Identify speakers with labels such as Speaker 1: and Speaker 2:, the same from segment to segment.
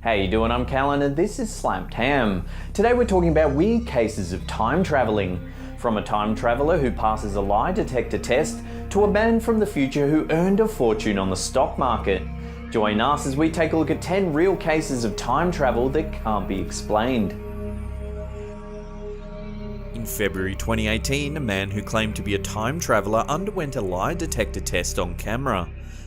Speaker 1: How you doing? I'm Callan and this is Slapped Ham. Today we're talking about weird cases of time travelling. From a time traveller who passes a lie detector test to a man from the future who earned a fortune on the stock market. Join us as we take a look at 10 real cases of time travel that can't be explained.
Speaker 2: In February 2018, a man who claimed to be a time traveller underwent a lie detector test on camera.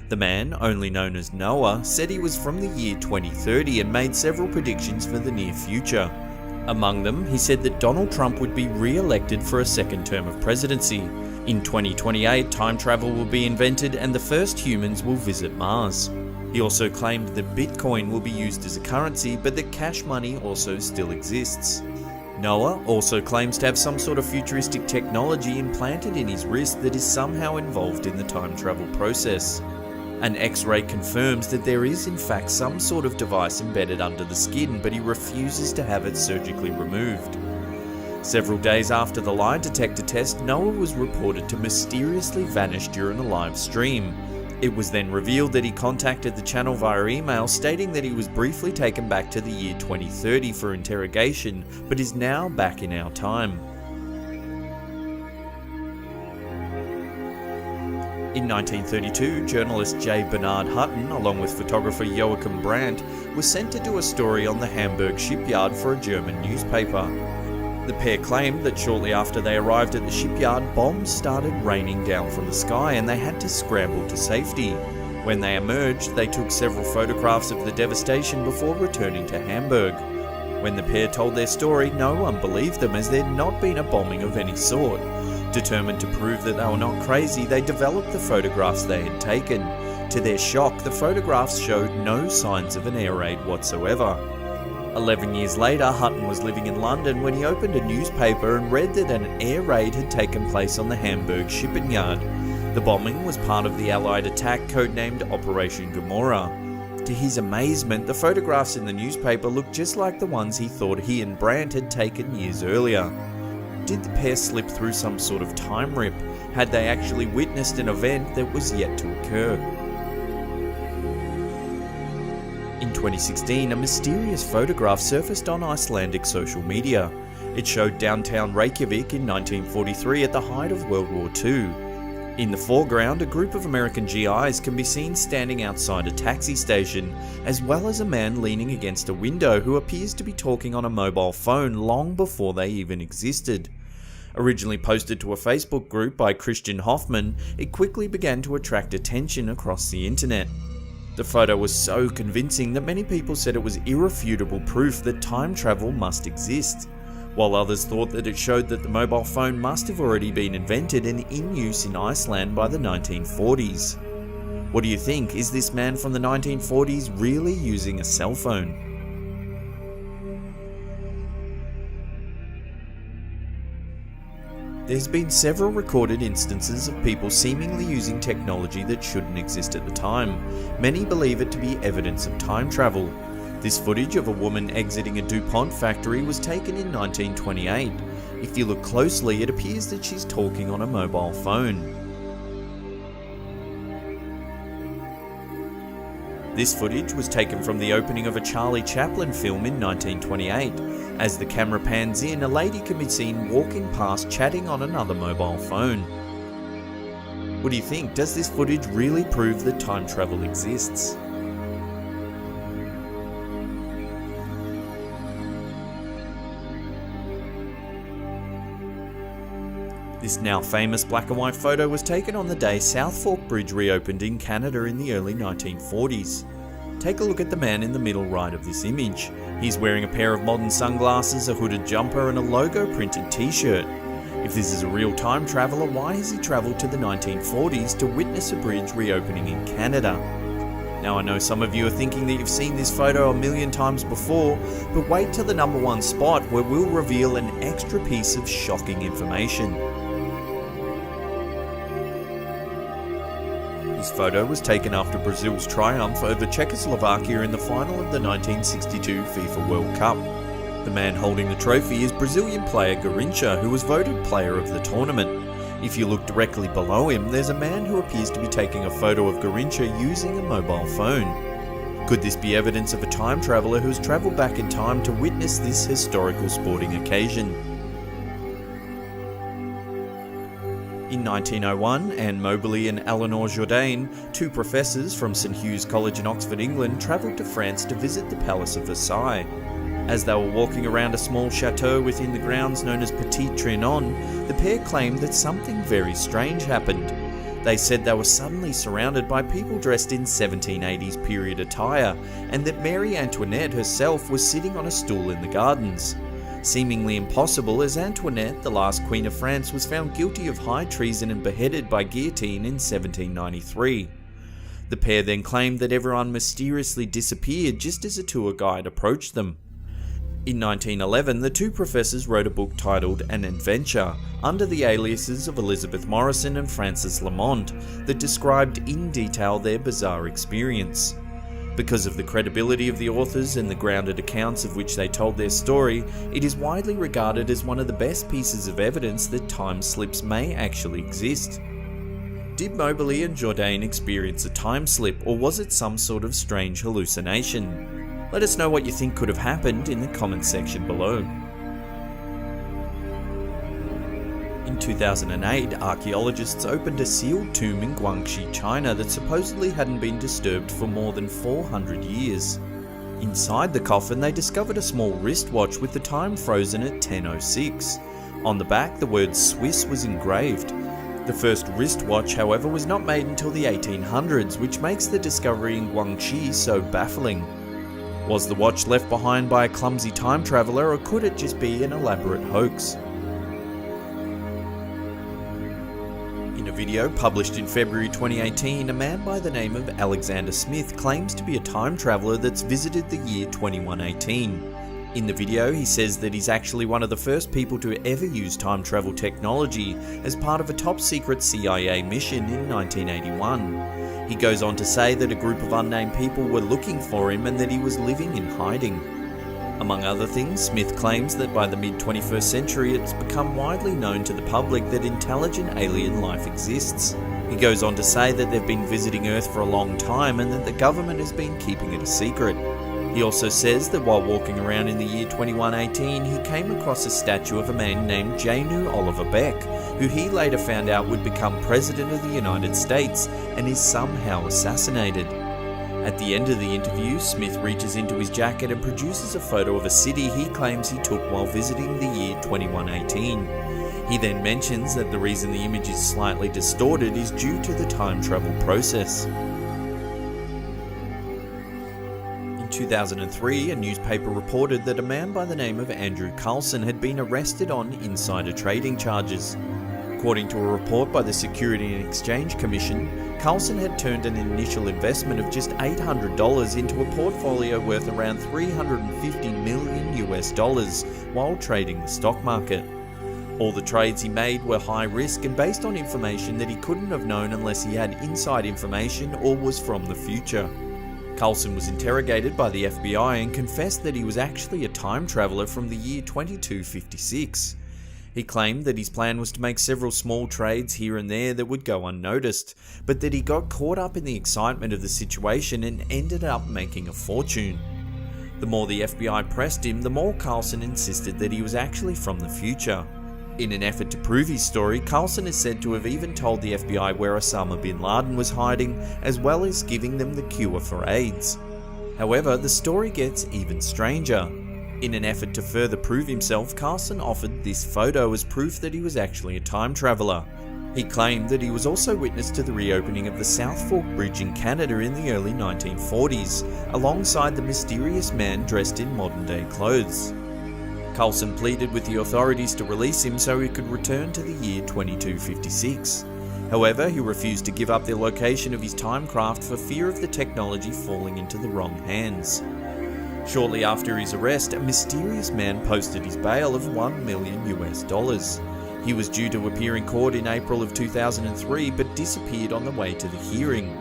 Speaker 2: The man, only known as Noah, said he was from the year 2030 and made several predictions for the near future. Among them, he said that Donald Trump would be re-elected for a second term of presidency. In 2028, time travel will be invented and the first humans will visit Mars. He also claimed that Bitcoin will be used as a currency, but that cash money also still exists. Noah also claims to have some sort of futuristic technology implanted in his wrist that is somehow involved in the time travel process. An X-ray confirms that there is in fact some sort of device embedded under the skin, but he refuses to have it surgically removed. Several days after the lie detector test, Noah was reported to mysteriously vanish during a live stream. It was then revealed that he contacted the channel via email, stating that he was briefly taken back to the year 2030 for interrogation, but is now back in our time. In 1932, journalist J. Bernard Hutton, along with photographer Joachim Brandt, was sent to do a story on the Hamburg shipyard for a German newspaper. The pair claimed that shortly after they arrived at the shipyard, bombs started raining down from the sky and they had to scramble to safety. When they emerged, they took several photographs of the devastation before returning to Hamburg. When the pair told their story, no one believed them as there had not been a bombing of any sort. Determined to prove that they were not crazy, they developed the photographs they had taken. To their shock, the photographs showed no signs of an air raid whatsoever. 11 years later, Hutton was living in London when he opened a newspaper and read that an air raid had taken place on the Hamburg shipping yard. The bombing was part of the Allied attack codenamed Operation Gomorrah. To his amazement, the photographs in the newspaper looked just like the ones he thought he and Brandt had taken years earlier. Did the pair slip through some sort of time rip? Had they actually witnessed an event that was yet to occur? In 2016, a mysterious photograph surfaced on Icelandic social media. It showed downtown Reykjavik in 1943 at the height of World War II. In the foreground, a group of American GIs can be seen standing outside a taxi station, as well as a man leaning against a window who appears to be talking on a mobile phone long before they even existed. Originally posted to a Facebook group by Christian Hoffman, it quickly began to attract attention across the internet. The photo was so convincing that many people said it was irrefutable proof that time travel must exist, while others thought that it showed that the mobile phone must have already been invented and in use in Iceland by the 1940s. What do you think? Is this man from the 1940s really using a cell phone? There's been several recorded instances of people seemingly using technology that shouldn't exist at the time. Many believe it to be evidence of time travel. This footage of a woman exiting a DuPont factory was taken in 1928. If you look closely, it appears that she's talking on a mobile phone. This footage was taken from the opening of a Charlie Chaplin film in 1928. As the camera pans in, a lady can be seen walking past chatting on another mobile phone. What do you think? Does this footage really prove that time travel exists? This now famous black and white photo was taken on the day South Fork Bridge reopened in Canada in the early 1940s. Take a look at the man in the middle right of this image. He's wearing a pair of modern sunglasses, a hooded jumper and a logo printed t-shirt. If this is a real time traveller, why has he travelled to the 1940s to witness a bridge reopening in Canada? Now I know some of you are thinking that you've seen this photo a million times before, but wait till the number one spot where we'll reveal an extra piece of shocking information. This photo was taken after Brazil's triumph over Czechoslovakia in the final of the 1962 FIFA World Cup. The man holding the trophy is Brazilian player Garrincha, who was voted player of the tournament. If you look directly below him, there's a man who appears to be taking a photo of Garrincha using a mobile phone. Could this be evidence of a time traveller who has travelled back in time to witness this historical sporting occasion? In 1901, Anne Moberly and Eleanor Jourdain, two professors from St Hugh's College in Oxford, England, travelled to France to visit the Palace of Versailles. As they were walking around a small chateau within the grounds known as Petit Trianon, the pair claimed that something very strange happened. They said they were suddenly surrounded by people dressed in 1780s period attire, and that Marie Antoinette herself was sitting on a stool in the gardens. Seemingly impossible, as Antoinette, the last Queen of France, was found guilty of high treason and beheaded by guillotine in 1793. The pair then claimed that everyone mysteriously disappeared just as a tour guide approached them. In 1911, the two professors wrote a book titled An Adventure, under the aliases of Elizabeth Morrison and Frances Lamont, that described in detail their bizarre experience. Because of the credibility of the authors and the grounded accounts of which they told their story, it is widely regarded as one of the best pieces of evidence that time slips may actually exist. Did Moberly and Jourdain experience a time slip, or was it some sort of strange hallucination? Let us know what you think could have happened in the comments section below. In 2008, archaeologists opened a sealed tomb in Guangxi, China that supposedly hadn't been disturbed for more than 400 years. Inside the coffin, they discovered a small wristwatch with the time frozen at 10:06. On the back, the word Swiss was engraved. The first wristwatch, however, was not made until the 1800s, which makes the discovery in Guangxi so baffling. Was the watch left behind by a clumsy time traveller, or could it just be an elaborate hoax? In a video published in February 2018, a man by the name of Alexander Smith claims to be a time traveller that's visited the year 2118. In the video, he says that he's actually one of the first people to ever use time travel technology as part of a top-secret CIA mission in 1981. He goes on to say that a group of unnamed people were looking for him and that he was living in hiding. Among other things, Smith claims that by the mid-21st century it's become widely known to the public that intelligent alien life exists. He goes on to say that they've been visiting Earth for a long time and that the government has been keeping it a secret. He also says that while walking around in the year 2118, he came across a statue of a man named Janu Oliver Beck, who he later found out would become President of the United States and is somehow assassinated. At the end of the interview, Smith reaches into his jacket and produces a photo of a city he claims he took while visiting the year 2118. He then mentions that the reason the image is slightly distorted is due to the time travel process. In 2003, a newspaper reported that a man by the name of Andrew Carlson had been arrested on insider trading charges. According to a report by the Security and Exchange Commission, Carlson had turned an initial investment of just $800 into a portfolio worth around $350 million while trading the stock market. All the trades he made were high risk and based on information that he couldn't have known unless he had inside information or was from the future. Carlson was interrogated by the FBI and confessed that he was actually a time traveller from the year 2256. He claimed that his plan was to make several small trades here and there that would go unnoticed, but that he got caught up in the excitement of the situation and ended up making a fortune. The more the FBI pressed him, the more Carlson insisted that he was actually from the future. In an effort to prove his story, Carlson is said to have even told the FBI where Osama bin Laden was hiding, as well as giving them the cure for AIDS. However, the story gets even stranger. In an effort to further prove himself, Carlson offered this photo as proof that he was actually a time traveller. He claimed that he was also witness to the reopening of the South Fork Bridge in Canada in the early 1940s, alongside the mysterious man dressed in modern-day clothes. Carlson pleaded with the authorities to release him so he could return to the year 2256. However, he refused to give up the location of his timecraft for fear of the technology falling into the wrong hands. Shortly after his arrest, a mysterious man posted his bail of $1 million. He was due to appear in court in April of 2003 but disappeared on the way to the hearing.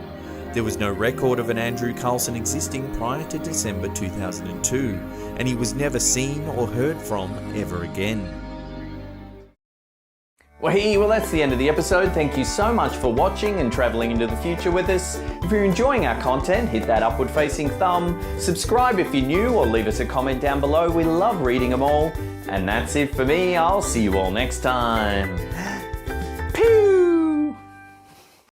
Speaker 2: There was no record of an Andrew Carlson existing prior to December 2002, and he was never seen or heard from ever again.
Speaker 1: Well, that's the end of the episode. Thank you so much for watching and travelling into the future with us. If you're enjoying our content, hit that upward facing thumb, subscribe if you're new, or leave us a comment down below. We love reading them all. And that's it for me. I'll see you all next time.